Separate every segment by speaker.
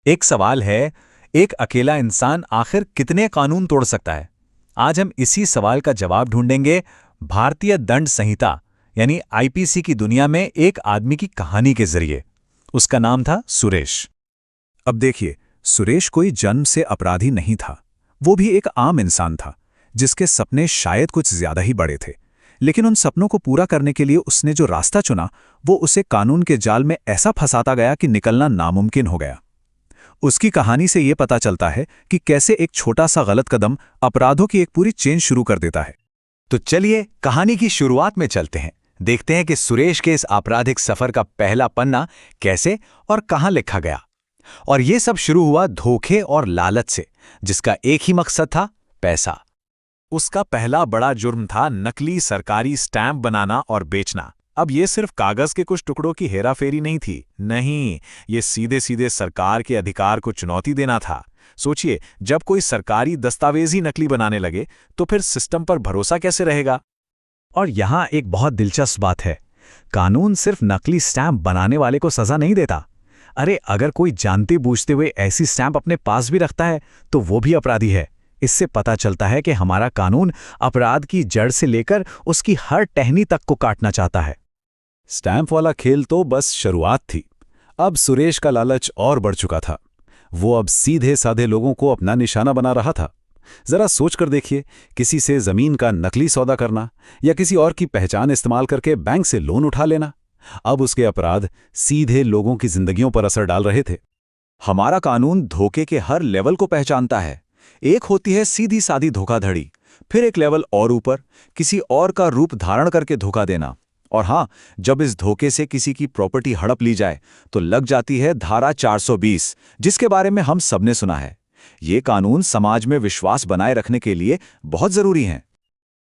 Speaker 1: एक सवाल है, एक अकेला इंसान आखिर कितने कानून तोड़ सकता है? आज हम इसी सवाल का जवाब ढूंढेंगे भारतीय दंड संहिता यानी आईपीसी की दुनिया में एक आदमी की कहानी के जरिए। उसका नाम था सुरेश।
Speaker 2: अब देखिए, सुरेश कोई जन्म से अपराधी नहीं था। वो भी एक आम इंसान था, जिसके सपने शायद कुछ ज्यादा ही बड़े थे। लेकिन उन सपनों को पूरा करने के लिए उसने जो रास्ता चुना, वो उसे कानून के जाल में ऐसा फंसाता गया कि निकलना नामुमकिन हो गया। उसकी कहानी से ये पता चलता है कि कैसे एक छोटा सा गलत कदम अपराधों की एक पूरी चेन शुरू कर देता है।
Speaker 1: तो चलिए कहानी की शुरुआत में चलते हैं। देखते हैं कि सुरेश के इस आपराधिक सफर का पहला पन्ना कैसे और कहां लिखा गया। और यह सब शुरू हुआ धोखे और लालच से, जिसका एक ही मकसद था, पैसा।
Speaker 2: उसका पहला बड़ा जुर्म था नकली सरकारी स्टैंप बनाना और बेचना। अब ये सिर्फ कागज के कुछ टुकड़ों की हेराफेरी नहीं थी। नहीं, ये सीधे सीधे सरकार के अधिकार को चुनौती देना था। सोचिए, जब कोई सरकारी दस्तावेज ही नकली बनाने लगे तो फिर सिस्टम पर भरोसा कैसे रहेगा?
Speaker 1: और यहां एक बहुत दिलचस्प बात है, कानून सिर्फ नकली स्टैंप बनाने वाले को सजा नहीं देता। अरे, अगर कोई जानते बूझते हुए ऐसी स्टैंप अपने पास भी रखता है तो वो भी अपराधी है। इससे पता चलता है कि हमारा कानून अपराध की जड़ से लेकर उसकी हर टहनी तक को काटना चाहता है।
Speaker 2: स्टैंप वाला खेल तो बस शुरुआत थी। अब सुरेश का लालच और बढ़ चुका था। वो अब सीधे साधे लोगों को अपना निशाना बना रहा था। जरा सोच कर देखिए, किसी से जमीन का नकली सौदा करना या किसी और की पहचान इस्तेमाल करके बैंक से लोन उठा लेना। अब उसके अपराध सीधे लोगों की जिंदगियों पर असर डाल रहे थे। हमारा कानून धोखे के हर लेवल को पहचानता है। एक होती है सीधी सादी धोखाधड़ी, फिर एक लेवल और ऊपर किसी और का रूप धारण करके धोखा देना। और हां, जब इस धोखे से किसी की प्रॉपर्टी हड़प ली जाए तो लग जाती है धारा 420, जिसके बारे में हम सबने सुना है। ये कानून समाज में विश्वास बनाए रखने के लिए बहुत जरूरी हैं।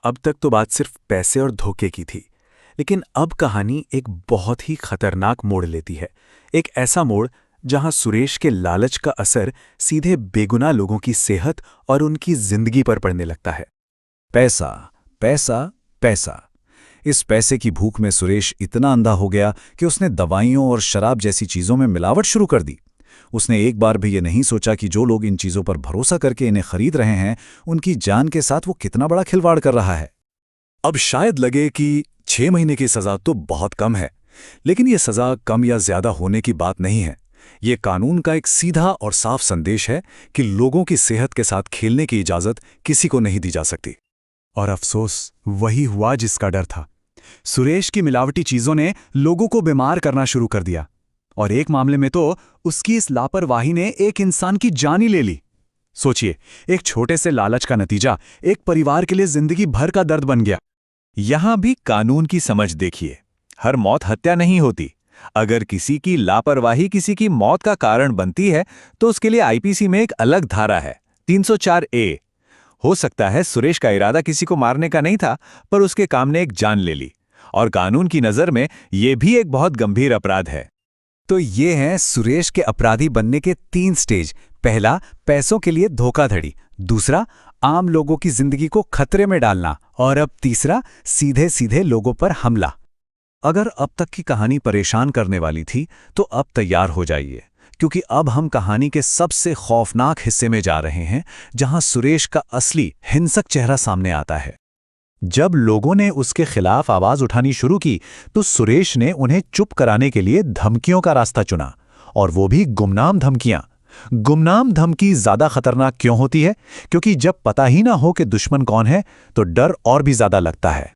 Speaker 1: अब तक तो बात सिर्फ पैसे और धोखे की थी, लेकिन अब कहानी एक बहुत ही खतरनाक मोड़ लेती है। एक ऐसा मोड़ जहां सुरेश के लालच का असर सीधे बेगुनाह लोगों की सेहत और उनकी जिंदगी पर पड़ने लगता है।
Speaker 2: पैसा, पैसा, पैसा। इस पैसे की भूख में सुरेश इतना अंधा हो गया कि उसने दवाइयों और शराब जैसी चीजों में मिलावट शुरू कर दी। उसने एक बार भी ये नहीं सोचा कि जो लोग इन चीजों पर भरोसा करके इन्हें खरीद रहे हैं, उनकी जान के साथ वो कितना बड़ा खिलवाड़ कर रहा है। अब शायद लगे कि 6 महीने की सजा तो बहुत कम है, लेकिन ये सजा कम या ज्यादा होने की बात नहीं है। ये कानून का एक सीधा और साफ संदेश है कि लोगों की सेहत के साथ खेलने की इजाजत किसी को नहीं दी जा सकती। और अफसोस वही हुआ जिसका डर था। सुरेश की मिलावटी चीजों ने लोगों को बीमार करना शुरू कर दिया, और एक मामले में तो उसकी इस लापरवाही ने एक इंसान की जान ही ले ली। सोचिए, एक छोटे से लालच का नतीजा एक परिवार के लिए जिंदगी भर का दर्द बन गया।
Speaker 1: यहां भी कानून की समझ देखिए। हर मौत हत्या नहीं होती। अगर किसी की लापरवाही किसी की मौत का कारण बनती है तो उसके लिए आईपीसी में एक अलग धारा है, 304A। हो सकता है सुरेश का इरादा किसी को मारने का नहीं था, पर उसके काम ने एक जान ले ली, और कानून की नजर में यह भी एक बहुत गंभीर अपराध है।
Speaker 2: तो ये हैं सुरेश के अपराधी बनने के 3 स्टेज। पहला, पैसों के लिए धोखाधड़ी। दूसरा, आम लोगों की जिंदगी को खतरे में डालना। और अब तीसरा, सीधे सीधे लोगों पर हमला। अगर अब तक की कहानी परेशान करने वाली थी तो अब तैयार हो जाइए, क्योंकि अब हम कहानी के सबसे खौफनाक हिस्से में जा रहे हैं, जहां सुरेश का असली हिंसक चेहरा सामने आता है। जब लोगों ने उसके खिलाफ आवाज उठानी शुरू की तो सुरेश ने उन्हें चुप कराने के लिए धमकियों का रास्ता चुना, और वो भी गुमनाम धमकियां। गुमनाम धमकी ज्यादा खतरनाक क्यों होती है? क्योंकि जब पता ही ना हो कि दुश्मन कौन है तो डर और भी ज्यादा लगता है।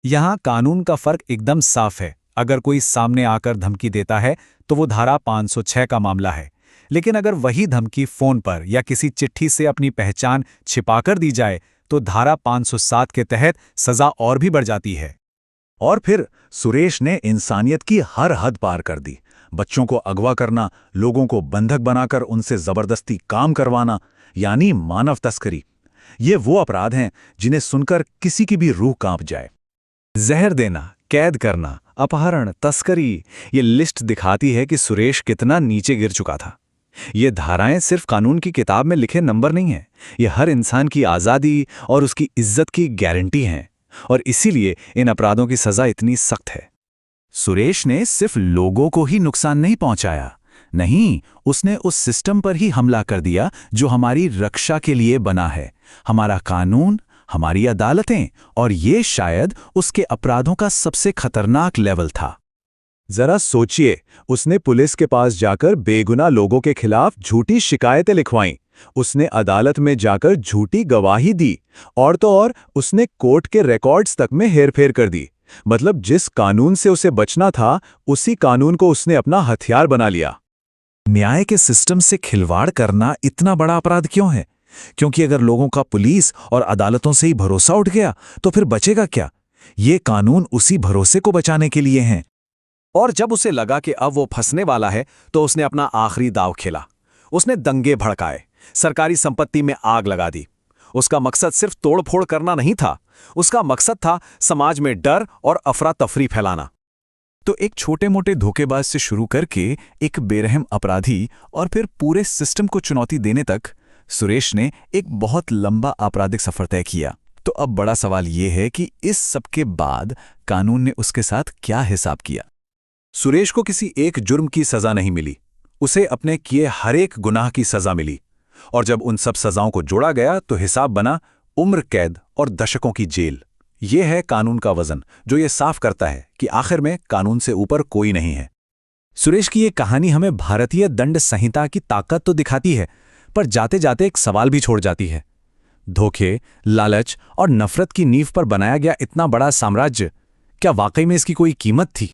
Speaker 2: यहां कानून का फर्क एकदम साफ है। अगर कोई सामने आकर धमकी देता है तो वो धारा 506 का मामला है, लेकिन अगर वही धमकी फोन पर या किसी चिट्ठी से अपनी पहचान छिपाकर दी जाए तो धारा 507 के तहत सजा और भी बढ़ जाती है। और फिर सुरेश ने इंसानियत की हर हद पार कर दी। बच्चों को अगवा करना, लोगों को बंधक बनाकर उनसे जबरदस्ती काम करवाना, यानी मानव तस्करी। ये वो अपराध हैं जिन्हें सुनकर किसी की भी रूह कांप जाए। जहर देना, कैद करना, अपहरण, तस्करी, ये लिस्ट दिखाती है कि सुरेश कितना नीचे गिर चुका था। ये धाराएं सिर्फ कानून की किताब में लिखे नंबर नहीं हैं, ये हर इंसान की आज़ादी और उसकी इज्जत की गारंटी हैं, और इसीलिए इन अपराधों की सजा इतनी सख्त है। सुरेश ने सिर्फ लोगों को ही नुकसान नहीं पहुंचाया, नहीं, उसने उस सिस्टम पर ही हमला कर दिया जो हमारी रक्षा के लिए बना है। हमारा कानून, हमारी अदालतें, और ये शायद उसके अपराधों का सबसे खतरनाक लेवल था।
Speaker 1: जरा सोचिए, उसने पुलिस के पास जाकर बेगुनाह लोगों के खिलाफ झूठी शिकायतें लिखवाईं, उसने अदालत में जाकर झूठी गवाही दी, और तो और उसने कोर्ट के रिकॉर्ड्स तक में हेरफेर कर दी। मतलब जिस कानून से उसे बचना था, उसी कानून को उसने अपना हथियार बना लिया। न्याय के सिस्टम से खिलवाड़ करना इतना बड़ा अपराध क्यों है? क्योंकि अगर लोगों का पुलिस और अदालतों से ही भरोसा उठ गया तो फिर बचेगा क्या? ये कानून उसी भरोसे को बचाने के लिए हैं। और जब उसे लगा कि अब वो फंसने वाला है तो उसने अपना आखिरी दांव खेला। उसने दंगे भड़काए, सरकारी संपत्ति में आग लगा दी। उसका मकसद सिर्फ तोड़फोड़ करना नहीं था, उसका मकसद था समाज में डर और अफरा तफरी फैलाना। तो एक छोटे मोटे धोखेबाज से शुरू करके एक बेरहम अपराधी और फिर पूरे सिस्टम को चुनौती देने तक सुरेश ने एक बहुत लंबा आपराधिक सफर तय किया। तो अब बड़ा सवाल यह है कि इस सब के बाद कानून ने उसके साथ क्या हिसाब किया? सुरेश को किसी एक जुर्म की सजा नहीं मिली, उसे अपने किए हर एक गुनाह की सजा मिली। और जब उन सब सजाओं को जोड़ा गया तो हिसाब बना उम्र कैद और दशकों की जेल। यह है कानून का वजन, जो ये साफ करता है कि आखिर में कानून से ऊपर कोई नहीं है। सुरेश की ये कहानी हमें भारतीय दंड संहिता की ताकत तो दिखाती है, पर जाते जाते एक सवाल भी छोड़ जाती है। धोखे, लालच और नफरत की नींव पर बनाया गया इतना बड़ा साम्राज्य, क्या वाकई में इसकी कोई कीमत थी?